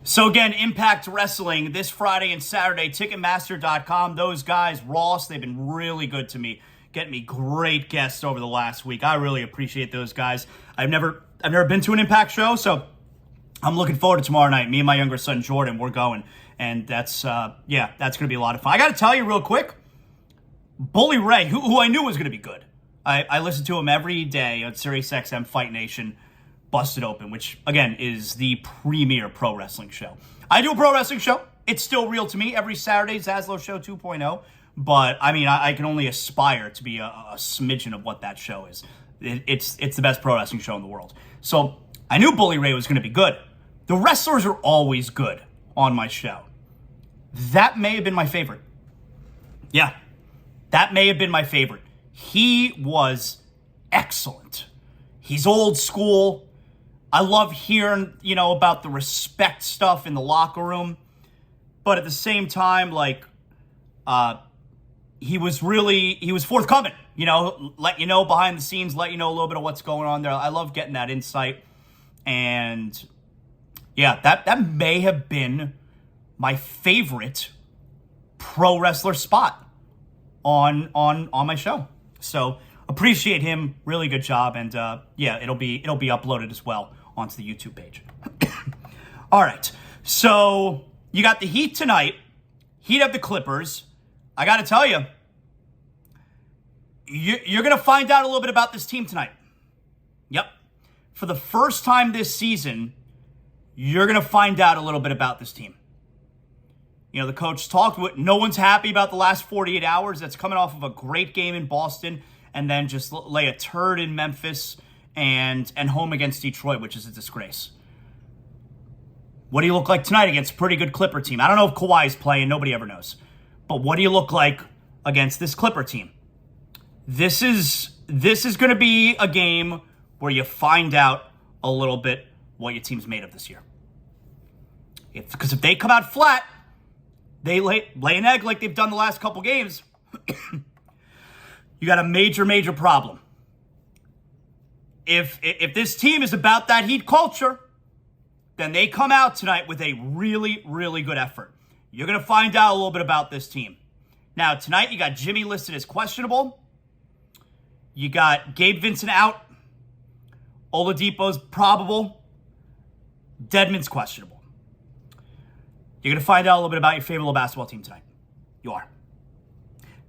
So again, Impact Wrestling this Friday and Saturday, Ticketmaster.com. Those guys, Ross, they've been really good to me, getting me great guests over the last week. I really appreciate those guys. I've never been to an Impact show, so I'm looking forward to tomorrow night. Me and my younger son Jordan, we're going, and that's going to be a lot of fun. I got to tell you real quick, Bully Ray, who I knew was going to be good. I listen to him every day on SiriusXM Fight Nation. Busted Open, which, again, is the premier pro wrestling show. I do a pro wrestling show. It's still real to me every Saturday, ZASLOW Show 2.0. But, I mean, I can only aspire to be a smidgen of what that show is. It's the best pro wrestling show in the world. So, I knew Bully Ray was going to be good. The wrestlers are always good on my show. That may have been my favorite. Yeah, that may have been my favorite. He was excellent. He's old school. I love hearing, about the respect stuff in the locker room. But at the same time, he was forthcoming, let you know behind the scenes, let you know a little bit of what's going on there. I love getting that insight. And yeah, that may have been my favorite pro wrestler spot on my show. So appreciate him. Really good job. And it'll be uploaded as well onto the YouTube page. All right. So you got the Heat tonight. Heat have the Clippers. I got to tell you, you're going to find out a little bit about this team tonight. Yep. For the first time this season, you're going to find out a little bit about this team. The coach talked with, no one's happy about the last 48 hours. That's coming off of a great game in Boston and then just lay a turd in Memphis and home against Detroit, which is a disgrace. What do you look like tonight against a pretty good Clipper team? I don't know if Kawhi's playing. Nobody ever knows. But what do you look like against this Clipper team? This is going to be a game where you find out a little bit what your team's made of this year. Because if they come out flat, they lay an egg like they've done the last couple games, you got a major, major problem. If this team is about that Heat culture, then they come out tonight with a really, really good effort. You're going to find out a little bit about this team. Now, tonight you got Jimmy listed as questionable. You got Gabe Vincent out. Oladipo's probable. Dedmon's questionable. You're going to find out a little bit about your favorite little basketball team tonight. You are.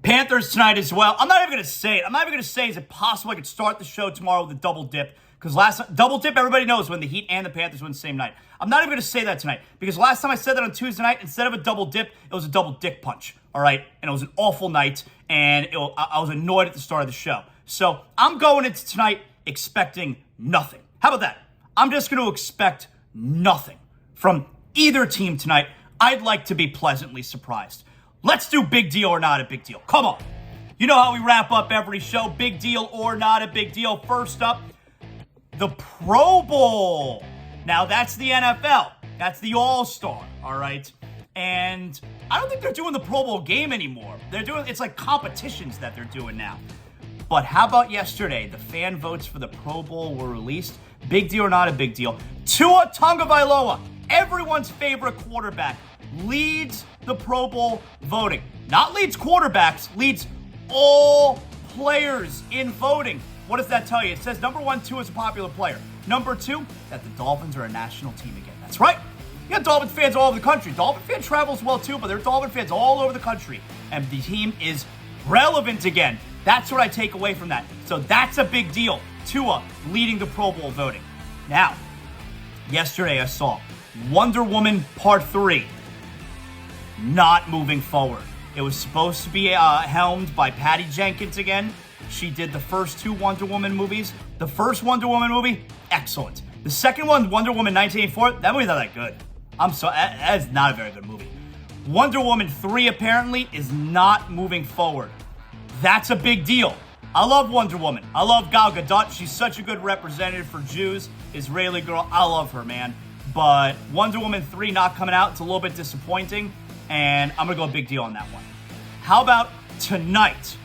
Panthers tonight as well. I'm not even going to say it. I'm not even going to say, is it possible I could start the show tomorrow with a double dip? Because double dip, everybody knows when the Heat and the Panthers win the same night. I'm not even going to say that tonight. Because last time I said that on Tuesday night, instead of a double dip, it was a double dick punch. All right? And it was an awful night. And I was annoyed at the start of the show. So I'm going into tonight expecting nothing. How about that? I'm just going to expect nothing from either team tonight. I'd like to be pleasantly surprised. Let's do big deal or not a big deal. Come on. You know how we wrap up every show. Big deal or not a big deal. First up, the Pro Bowl. Now, that's the NFL. That's the All-Star, all right? And I don't think they're doing the Pro Bowl game anymore. It's like competitions that they're doing now. But how about yesterday? The fan votes for the Pro Bowl were released. Big deal or not a big deal. Tua Tagovailoa, everyone's favorite quarterback, leads the Pro Bowl voting. Not leads quarterbacks, leads all players in voting. What does that tell you? It says, number one, Tua is a popular player. Number two, that the Dolphins are a national team again. That's right. You got Dolphins fans all over the country. Dolphin fan travels well too, but there are Dolphin fans all over the country. And the team is relevant again. That's what I take away from that. So that's a big deal. Tua leading the Pro Bowl voting. Now, yesterday I saw Wonder Woman Part 3 not moving forward. It was supposed to be helmed by Patty Jenkins again. She did the first two Wonder Woman movies. The first Wonder Woman movie, excellent. The second one, Wonder Woman 1984, that movie's not that good. I'm sorry, that is not a very good movie. Wonder Woman 3 apparently is not moving forward. That's a big deal. I love Wonder Woman. I love Gal Gadot. She's such a good representative for Jews. Israeli girl. I love her, man. But Wonder Woman 3 not coming out, it's a little bit disappointing. And I'm going to go big deal on that one. How about tonight?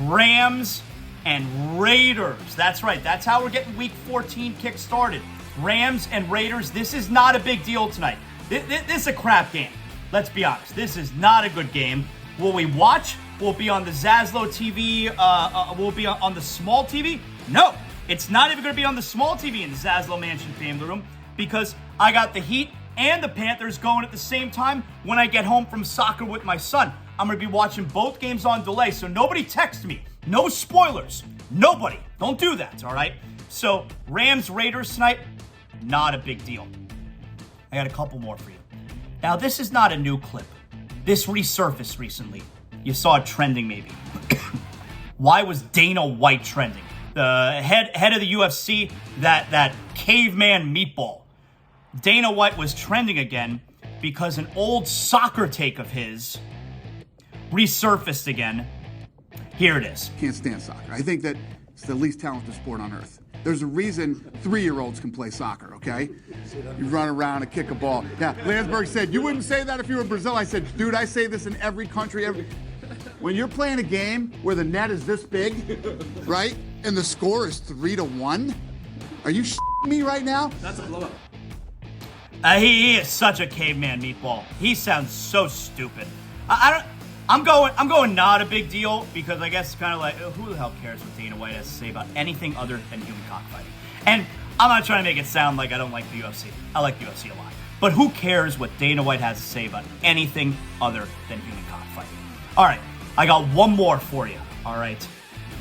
Rams and Raiders. That's right. That's how we're getting Week 14 kick-started. Rams and Raiders. This is not a big deal tonight. This is a crap game. Let's be honest. This is not a good game. Will we watch? Will it be on the ZASLOW TV? Will it be on the small TV? No. It's not even going to be on the small TV in the ZASLOW Mansion family room because I got the Heat and the Panthers going at the same time when I get home from soccer with my son. I'm going to be watching both games on delay, so nobody text me. No spoilers. Nobody. Don't do that, all right? So, Rams-Raiders tonight, not a big deal. I got a couple more for you. Now, this is not a new clip. This resurfaced recently. You saw it trending, maybe. Why was Dana White trending? The head of the UFC, that caveman meatball. Dana White was trending again because an old soccer take of his resurfaced again. Here it is. Can't stand soccer. I think that it's the least talented sport on earth. There's a reason 3-year-olds can play soccer, okay? You run around and kick a ball. Yeah, Landsberg said, you wouldn't say that if you were in Brazil. I said, dude, I say this in every country. When you're playing a game where the net is this big, right, and the score is 3-1, are you shitting me right now? That's a blowout. He is such a caveman meatball. He sounds so stupid. I'm going not a big deal because I guess it's kind of like, who the hell cares what Dana White has to say about anything other than human cockfighting? And I'm not trying to make it sound like I don't like the UFC. I like the UFC a lot. But who cares what Dana White has to say about anything other than human cockfighting? All right, I got one more for you. All right.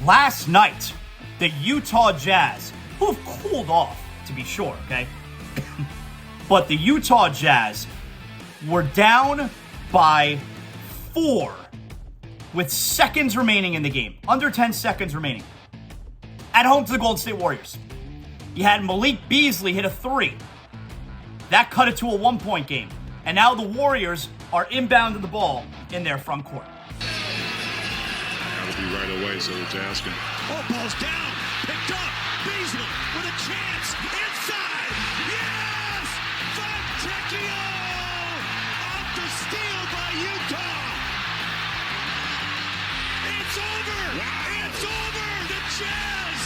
Last night, the Utah Jazz, who have cooled off, to be sure, okay? But the Utah Jazz were down by 4 with seconds remaining in the game. Under 10 seconds remaining. At home to the Golden State Warriors. You had Malik Beasley hit a 3. That cut it to a 1-point game. And now the Warriors are inbounding the ball in their front court. That'll be right away, so the Jazz can. Oh, ball's down. Picked up. Beasley with a chance. Inside. Yes! Fontecchio! Off the steal by Utah. It's over. Wow. It's over. The Jazz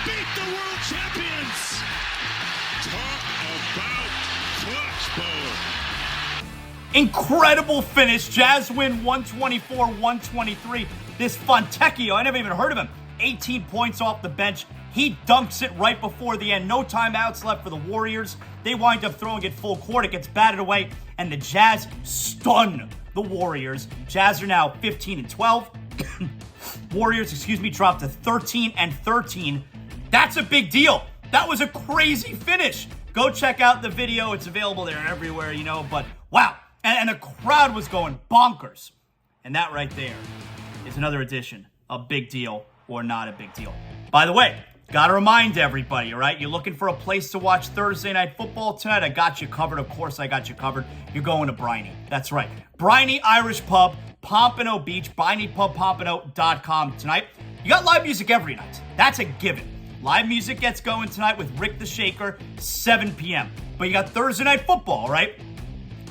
beat the world champions. Talk about clutch ball. Incredible finish. Jazz win 124-123. This Fontecchio, I never even heard of him. 18 points off the bench. He dunks it right before the end. No timeouts left for the Warriors. They wind up throwing it full court. It gets batted away, and the Jazz stun the Warriors. Jazz are now 15-12. Warriors, drop to 13-13. That's a big deal. That was a crazy finish. Go check out the video. It's available there everywhere, you know. But wow. And the crowd was going bonkers. And that right there is another edition of Big Deal or Not a Big Deal. By the way, got to remind everybody, all right? You're looking for a place to watch Thursday Night Football tonight? I got you covered. Of course, I got you covered. You're going to Briny. That's right. Briny Irish Pub, Pompano Beach, BrinyPubPompano.com tonight. You got live music every night. That's a given. Live music gets going tonight with Rick the Shaker, 7 p.m. But you got Thursday Night Football, all right?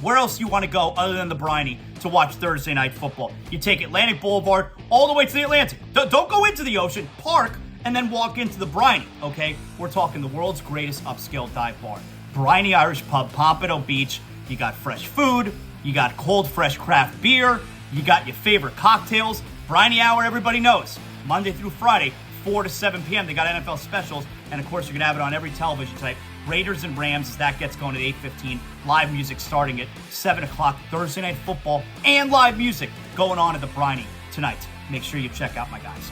Where else do you want to go other than the Briny to watch Thursday Night Football? You take Atlantic Boulevard all the way to the Atlantic. Don't go into the ocean, park, and then walk into the Briny, okay? We're talking the world's greatest upscale dive bar. Briny Irish Pub, Pompano Beach. You got fresh food. You got cold, fresh craft beer. You got your favorite cocktails. Briny Hour, everybody knows. Monday through Friday, 4 to 7 p.m. They got NFL specials. And, of course, you're going to have it on every television type. Raiders and Rams, that gets going at 8:15. Live music starting at 7 o'clock. Thursday Night Football and live music going on at the Briny tonight. Make sure you check out my guys.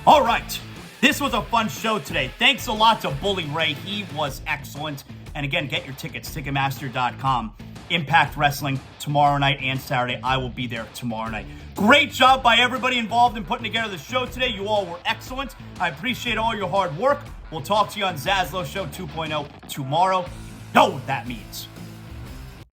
All right. This was a fun show today. Thanks a lot to Bully Ray. He was excellent. And, again, get your tickets, Ticketmaster.com. Impact Wrestling tomorrow night and Saturday. I will be there tomorrow night. Great job by everybody involved in putting together the show today. You all were excellent. I appreciate all your hard work. We'll talk to you on ZASLOW Show 2.0 tomorrow. You know what that means.